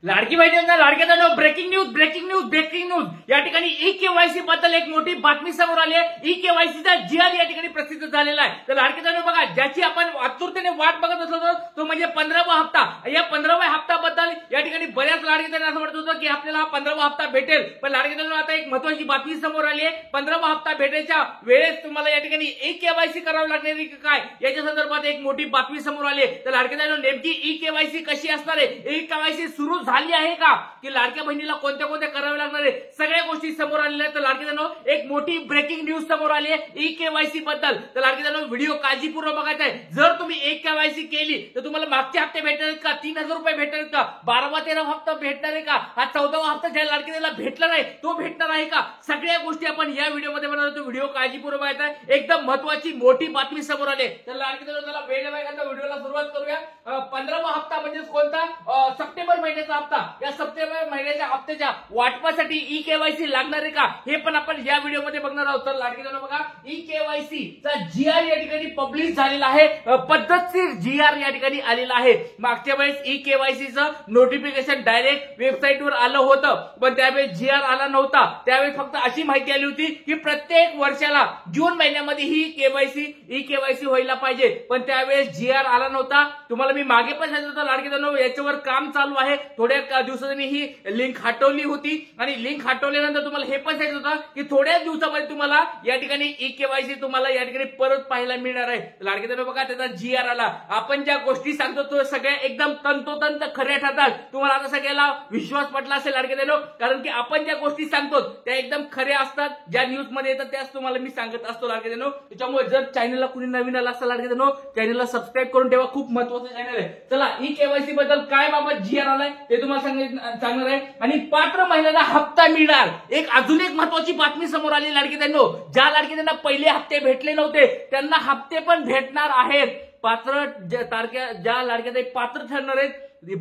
लाडकी बहिणींना लाडक्या breaking news या ठिकाणी ई-केवायसी बद्दल एक मोठी बातमी समोर आली आहे। ई-केवायसीचा जीआर या ठिकाणी प्रसिद्ध झालेला आहे। तर लाडक्या बघा, ज्याची आपण आतुरतेने वाट बघत असतो तो म्हणजे 15वा हप्ता। या 15व्या हप्त्याबद्दल या ठिकाणी बऱ्याच लाडक्यांना असं वाटत होतं की आपल्याला हा 15वा हप्ता भेटेल, पण लाडक्यांना आता एक महत्त्वाची बातमी समोर आली आहे। 15वा हप्ता भेटायच्या वेळेस तुम्हाला या ठिकाणी ई-केवायसी करावी लागणार आहे काय, याच्या संदर्भात एक मोठी बातमी समोर आली आहे। तर लाडक्यांना नेमकी ई-केवायसी कशी असणार आहे, ई-केवायसी सुरू झाली आहे का, की लाडक्या बहिणीला कोणत्या कोणत्या करावे लागणार आहे, सगळ्या गोष्टी समोर आलेल्या आहेत। तर लाडक्यांनो एक मोठी ब्रेकिंग न्यूज समोर आली आहे ई-केवायसी बद्दल। तर लाडक्यांनो व्हिडिओ काळजीपूर्वक बघायचा आहे। जर तुम्ही ई-केवायसी केली तर तुम्हाला मागचे हप्ते भेटणार आहेत का, 3000 रुपये भेटणार आहेत का, 12वा 13वा हप्ता भेटणार आहे का, हा 14वा हप्ता ज्या लाडक्याला भेटला नाही तो भेटणार आहे का, सगळ्या गोष्टी आपण या व्हिडिओमध्ये बनवणार आहोत। व्हिडिओ काळजीपूर्वक बघायचा आहे। एकदम महत्त्वाची मोठी बातमी समोर आली आहे। तर लाडक्यांनो चला वेळ वेगाचा व्हिडिओला सुरुवात करूया। 15वा हप्ता म्हणजे कोणता, सप्टेंबर महिन्याचा हप्ता। या सप्टेंबर महिन्याच्या हप्त्याच्या वाटपासाठी ई-केवायसी लागणार आहे का, हे पण आपण या व्हिडिओमध्ये बघणार आहोत। तर लाडक्यांनो बघा, ई-केवायसी चा जीआर या ठिकाणी पब्लिश झालेला आहे, पद्धतशीर जीआर या ठिकाणी आलेला आहे। मागच्या वेळेस ई-केवायसीचं नोटिफिकेशन डायरेक्ट वेबसाईटवर आलं होतं, पण त्यावेळेस जीआर आला नव्हता। त्यावेळेस फक्त अशी माहिती आली होती की प्रत्येक वर्षाला जून महिन्यामध्ये ही ई-केवायसी व्हायला पाहिजे, पण त्यावेळेस जीआर आला नव्हता। तुम्हाला मी मागे पण सांगितलं होतं लाडक्यांनो याच्यावर काम चालू आहे। थोड्या दिवसांनी ही लिंक हटवली होती आणि लिंक हटवल्यानंतर तुम्हाला हे पण सांगितलं होतं की थोड्याच दिवसामध्ये तुम्हाला या ठिकाणी ई-केवायसी तुम्हाला या ठिकाणी परत पाहायला मिळणार आहे। लाडक्यांनो बघा, त्याचा जीआर आला। आपण ज्या गोष्टी सांगतो तो सगळ्या एकदम तंतोतंत खऱ्या ठरतात। तुम्हाला आता सगळ्याला विश्वास पटला असेल लाडक्यांनो, कारण की आपण ज्या गोष्टी सांगतो त्या एकदम खऱ्या असतात। ज्या न्यूज मध्ये येतात त्याच तुम्हाला मी सांगत असतो लाडक्यांनो। त्याच्यामुळे जर चॅनलला कुणी नवीन आला असेल लाडक्यांनो, चॅनलला सबस्क्राईब करून ठेवा, खूप महत्त्वाचं चॅनल आहे। चला ई-केवायसी बद्दल काय बाबा जीआर आलाय ते तुम्हाला सांगणार आहे। आणि पात्र महिन्याला हप्ता मिळणार, एक अजून एक महत्त्वाची बातमी समोर आली लाडक्यांनो। ज्या लाडक्यांना पहिले हप्ते भेटले नव्हते त्यांना हप्ते पण भेटणार आहेत। पात्र ज्या लाडक्या पात्र ठरणार आहेत,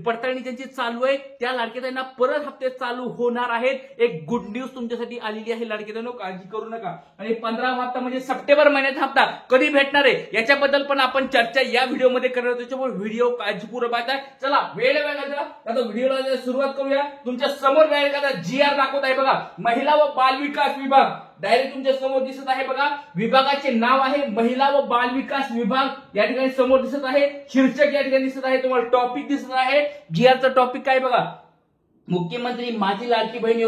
पडताळणी ज्यांची चालू आहे त्या लाडक्यांना परत हप्ते चालू होणार आहेत। एक गुड न्यूज तुमच्यासाठी आलेली आहे लाडक्यांनो, काळजी करू नका। आणि 15वा हप्ता म्हणजे सप्टेंबर महिन्याचा हप्ता कधी भेटणार आहे याच्याबद्दल पण आपण चर्चा या व्हिडिओमध्ये करणार आहोत। त्याच्यामुळे व्हिडिओ काळजीपूर्वक बघा। चला वेळ वेगाचा आता व्हिडिओला सुरुवात करूया। तुमच्या समोर वेगाचा जीआर दाखवत आहे बघा, महिला व बाल विकास विभाग डायरेक्ट तुमच्या समोर दिसत आहे बघा। विभागाचे नाव आहे महिला व बाल विकास विभाग, या ठिकाणी समोर दिसत आहे। शीर्षक या ठिकाणी दिसत आहे, तुम्हाला टॉपिक दिसत आहे। जीआरचा टॉपिक काय बघा, मुख्यमंत्री माझी लाडकी बहीण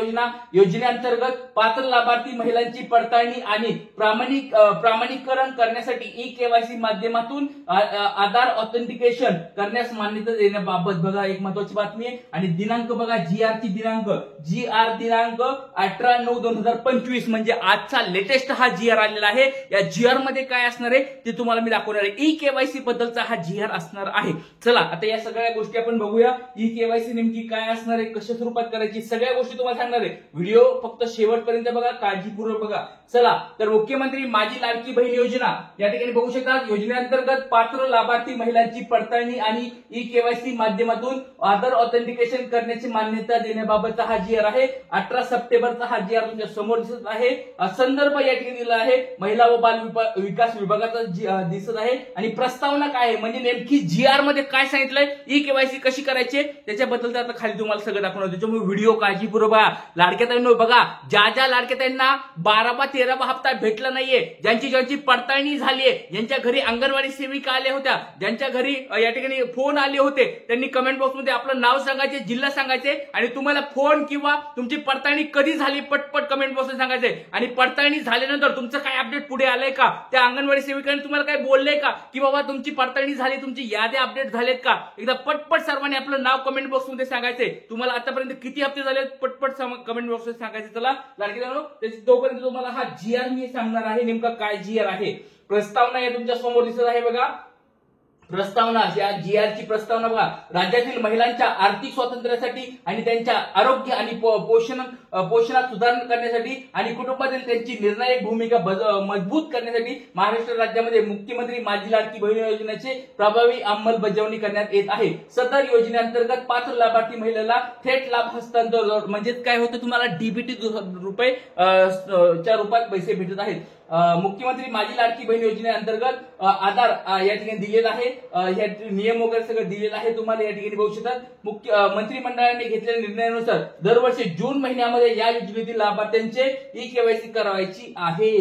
योजनेअंतर्गत पात्र लाभार्थी महिलांची पडताळणी आणि प्रामाणिकरण करण्यासाठी ई-केवायसी माध्यमातून आधार ऑथेंटिकेशन करण्यास मान्यता देण्याबाबत बघा एक महत्त्वाची बातमी आहे। आणि दिनांक बघा, जीआर दिनांक 18/9/2025 म्हणजे आजचा लेटेस्ट हा जीआर आलेला आहे। या जीआर मध्ये काय असणार आहे ते तुम्हाला मी दाखवणार आहे। ई-केवायसी बद्दलचा हा जीआर असणार आहे। चला आता या सगळ्या गोष्टी आपण बघूया। ई-केवायसी नेमकी काय असणार आहे, कशा स्वरूपात करायची, सगळ्या गोष्टी तुम्हाला सांगणार आहे। व्हिडिओ फक्त शेवटपर्यंत बघा, काळजीपूर्वक बघा। चला तर मुख्यमंत्री माझी लाडकी बहीण योजना या ठिकाणी बघू शकता। योजनेअंतर्गत पात्र लाभार्थी महिलांची पडताळणी आणि ई-केवायसी माध्यमातून आधार ऑथेंटिकेशन करण्याची मान्यता देण्याबाबतचा हा जीआर आहे। 18 सप्टेंबरचा हा जीआर तुमच्या समोर दिसत आहे। संदर्भ या ठिकाणी दिला आहे महिला व बाल विकास विभागाचा दिसत आहे। आणि प्रस्तावना काय आहे म्हणजे नेमकी जीआर मध्ये काय सांगितलंय, ई-केवायसी कशी करायची त्याच्याबद्दल आता खाली तुम्हाला सगळं दाखवणार। त्याच्यामुळे व्हिडिओ काळजीपूर्वक बघा। लाडक्या बघा, ज्या लाडक्यांना 12वा 13वा हप्ता भेटला नाहीये, ज्यांची पडताळणी झालीये, ज्यांच्या घरी अंगणवाडी सेविका आल्या होत्या, ज्यांच्या घरी या ठिकाणी फोन आले होते, त्यांनी कमेंट बॉक्समध्ये आपलं नाव सांगायचे, जिल्हा सांगायचे आणि तुम्हाला फोन किंवा तुमची पडताळणी कधी झाली पटपट कमेंट बॉक्समध्ये सांगायचे। आणि पडताळणी झाल्यानंतर तुमचं काय अपडेट पुढे आलंय का, त्या अंगणवाडी सेविकांनी तुम्हाला काय बोललंय का की बाबा तुमची पडताळणी झाली, तुमची याद्या अपडेट झालेत का, एकदा पटपट सर्वांनी आपलं नाव कमेंट बॉक्समध्ये सांगायचे। तुम्हाला आतापर्यंत किती हप्ते झाले पटपट कमेंट बॉक्समध्ये सांगायचे। चला लाडक्यांनो तोपर्यंत तुम्हाला हा जीआर मी सांगणार आहे, नेमका काय जीआर आहे। प्रस्तावना या तुमच्या समोर दिसत आहे बघा। प्रस्तावना, या जीआरची प्रस्तावना बघा, राज्यातील महिलांच्या आर्थिक स्वातंत्र्यासाठी आणि त्यांच्या आरोग्य आणि पोषणात सुधारणा करण्यासाठी आणि कुटुंबातील त्यांची निर्णायक भूमिका मजबूत करण्यासाठी महाराष्ट्र राज्यामध्ये मुख्यमंत्री माझी लाडकी बहीण योजनेची प्रभावी अंमलबजावणी करण्यात येत आहे। सदर योजनेअंतर्गत पात्र लाभार्थी महिलेला थेट लाभ हस्तांतरण म्हणजे काय होतं, तुम्हाला डीबीटी रुपये च्या रूपात पैसे भेटत आहेत। मुख्यमंत्री माझी लाडकी बहीण योजनेअंतर्गत आधार या ठिकाणी दिलेला आहे, या नियम वगैरे सगळं दिलेलं आहे तुम्हाला या ठिकाणी बघू शकतात। मंत्रिमंडळाने घेतलेल्या निर्णयानुसार दरवर्षी जून महिन्यामध्ये या योजनेतील लाभार्थ्यांचे ई केवायसी करायची आहे।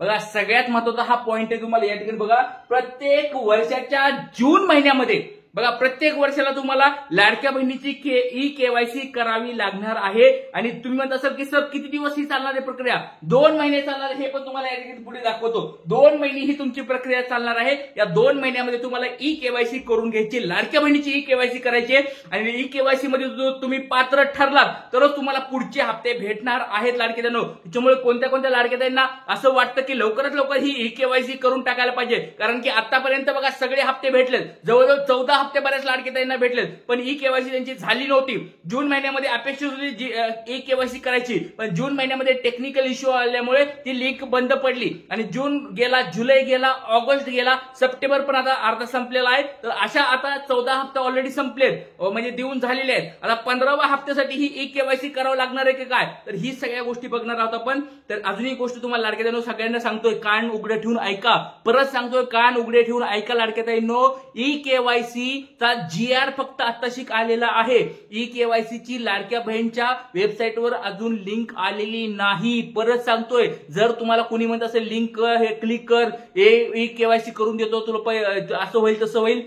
बघा सगळ्यात महत्त्वाचा हा पॉइंट आहे तुम्हाला या ठिकाणी बघा, प्रत्येक वर्षाच्या जून महिन्यामध्ये बघा प्रत्येक वर्षाला तुम्हाला लाडक्या बहिणीची ई केवायसी करावी लागणार आहे। आणि तुम्ही म्हणत असाल की सर किती दिवस ही चालणार आहे प्रक्रिया? 2 महिने चालणार आहे, हे पण तुम्हाला या ठिकाणी पुढे दाखवतो। 2 महिने ही तुमची प्रक्रिया चालणार आहे। या 2 महिन्यामध्ये तुम्हाला ई केवायसी करून घ्यायची, लाडक्या बहिणीची ई केवायसी करायची आणि ई केवायसी मध्ये तुम्ही पात्र ठरलात तरच तुम्हाला पुढचे हप्ते भेटणार आहेत लाडक्यानो। त्याच्यामुळे कोणत्या कोणत्या लाडक्यांना असं वाटतं की लवकरात लवकर ही ई केवायसी करून टाकायला पाहिजे, कारण की आतापर्यंत बघा सगळे हप्ते भेटले, जवळजवळ 14 हप्ते बऱ्याच लाडक्यांना भेटले, पण ई केवायसी त्यांची झाली नव्हती। जून महिन्यामध्ये अपेक्षित होती ई केवायसी करायची, पण जून महिन्यामध्ये टेक्निकल इश्यू आल्यामुळे ती लिंक बंद पडली आणि जून गेला, जुलै गेला, ऑगस्ट गेला, सप्टेंबर पण आता अर्धा संपलेला आहे। तर अशा आता 14 हप्ते ऑलरेडी संपलेत, म्हणजे देऊन झालेले आहेत। आता 15व्या हप्त्यासाठी ही ई केवायसी करावं लागणार आहे की काय, तर ही सगळ्या गोष्टी बघणार आहोत आपण। तर अजून एक गोष्ट तुम्हाला लाडक्यांनो सगळ्यांना सांगतोय, कान उघडे ठेवून ऐका, परत सांगतोय कान उघडे ठेवून ऐका लाडक्यांनो, ई केवायसी चा GR फक्त आत्ताशी आलेला आहे। ई केवायसी ची लाडक्या बहिणीच्या वेबसाईटवर अजून लिंक आलेली नाही। परत सांगतोय, जर तुम्हाला कोणी म्हणत असेल लिंक हे क्लिक कर, ई केवायसी करून देतो तुला, असं होईल तसं होईल,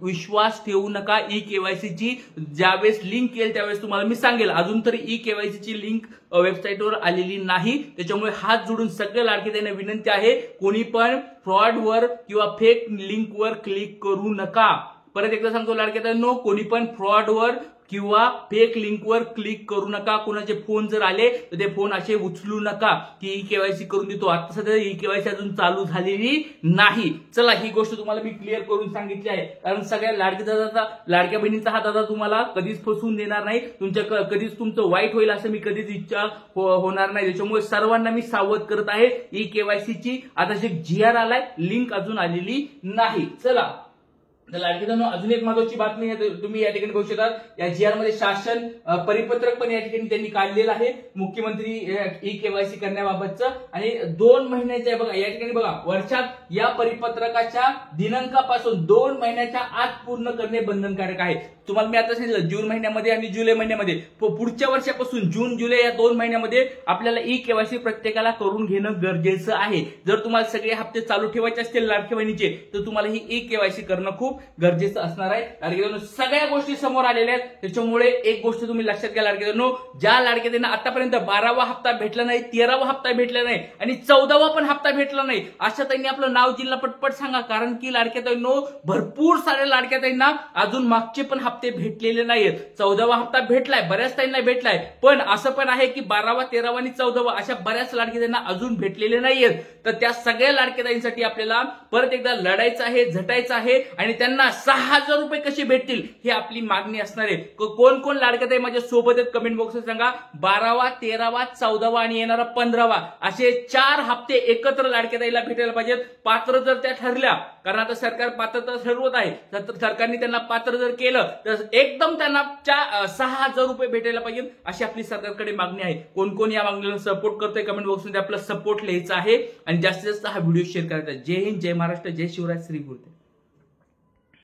विश्वास ठेवू नका। ई केवायसी ची ज्यावेळेस लिंक येईल त्यावेळेस तुम्हाला मी सांगेल। अजून तरी ई केवायसी ची लिंक वेबसाईटवर आलेली नाही, त्याच्यामुळे हात जोडून सगळे लाडक्यांना विनंती आहे, कोणी पण फ्रॉडवर किंवा फेक लिंकवर क्लिक करू नका। परत एकदा सांगतो लाडक्यांनो, कोणी पण फ्रॉडवर किंवा फेक लिंकवर क्लिक करू नका। कोणाचे फोन जर आले तर ते फोन असे उचलू नका की ई केवायसी करून देतो, आता सध्या ई केवायसी अजून चालू झालेली नाही। चला ही गोष्ट तुम्हाला मी क्लिअर करून सांगितली आहे, कारण सगळ्या लाडक्या बहिणीचा हा दादा तुम्हाला कधीच फसवून देणार नाही, तुमच्या कधीच तुमचं वाईट होईल असं मी कधीच इच्छा होणार नाही। त्याच्यामुळे सर्वांना मी सावध करत आहे, ई केवायसी ची आता जे GR आलाय, लिंक अजून आलेली नाही। चला लाडक्यांनो अजून एक महत्वाची बातमी तुम्ही या ठिकाणी बघू शकता, या GR मध्ये शासन परिपत्रक पण या ठिकाणी त्यांनी काढलेलं आहे मुख्यमंत्री ई केवायसी करण्याबाबतचं, आणि 2 महिन्याच्या बघा या ठिकाणी बघा वर्षात या परिपत्रकाच्या दिनांकापासून 2 महिन्याच्या आत पूर्ण करणे बंधनकारक आहे। तुम्हाला मी आता सांगितलं जून महिन्यामध्ये आणि जुलै महिन्यामध्ये, पुढच्या वर्षापासून जून जुलै या 2 महिन्यामध्ये आपल्याला ई केवायसी प्रत्येकाला करून घेणं गरजेचं आहे। जर तुम्हाला सगळे हप्ते चालू ठेवायचे असतील लाडक्या बहिणीचे तर तुम्हाला ही ई केवायसी करणं खूप गरजेचं असणार आहे। लाडक्यांनो सगळ्या गोष्टी समोर आलेल्या आहेत, त्याच्यामुळे एक गोष्ट तुम्ही लक्षात घ्या लाडक्यांनो, ज्या लाडक्यांना आतापर्यंत 12वा हप्ता भेटला नाही, 13वा हप्ता भेटला नाही आणि 14वा पण हप्ता भेटला नाही, अशा त्यांनी आपलं नाव जिल्हा पटपट सांगा, कारण की लाडक्यांनो भरपूर साऱ्या लाडक्यांना अजून मागचे पण हप्ते भेटलेले नाहीत। 14वा हप्ता भेटलाय, बऱ्याच त्यांना भेटलाय, पण असं पण आहे की 12वा 13वा आणि 14वा अशा बऱ्याच लाडक्यांना अजून भेटलेले नाहीयेत। तर त्या सगळ्या लाडक्यांसाठी आपल्याला परत एकदा लढायचं आहे, झटायचं आहे आणि त्यांना 6000 रुपये कसे भेटतील ही आपली मागणी असणार आहे। कोण कोण लाडक्याताई माझ्या सोबत आहेत कमेंट बॉक्समध्ये सांगा। 12वा 13वा 14वा आणि येणारा 15वा असे 4 हप्ते एकत्र लाडक्याताईला भेटायला पाहिजेत, पात्र जर त्या ठरल्या, कारण आता सरकार पात्रता ठरवत आहे, तर सरकारने त्यांना पात्र जर केलं तर एकदम त्यांना 6000 रुपये भेटायला पाहिजेत, अशी आपली सरकारकडे मागणी आहे। कोण कोण या मागणीला सपोर्ट करतोय कमेंट बॉक्समध्ये आपला सपोर्ट लिहायचा आहे आणि जास्तीत जास्त हा व्हिडिओ शेअर करायचा। जय हिंद, जय महाराष्ट्र, जय शिवराज, श्री गुरुदेव।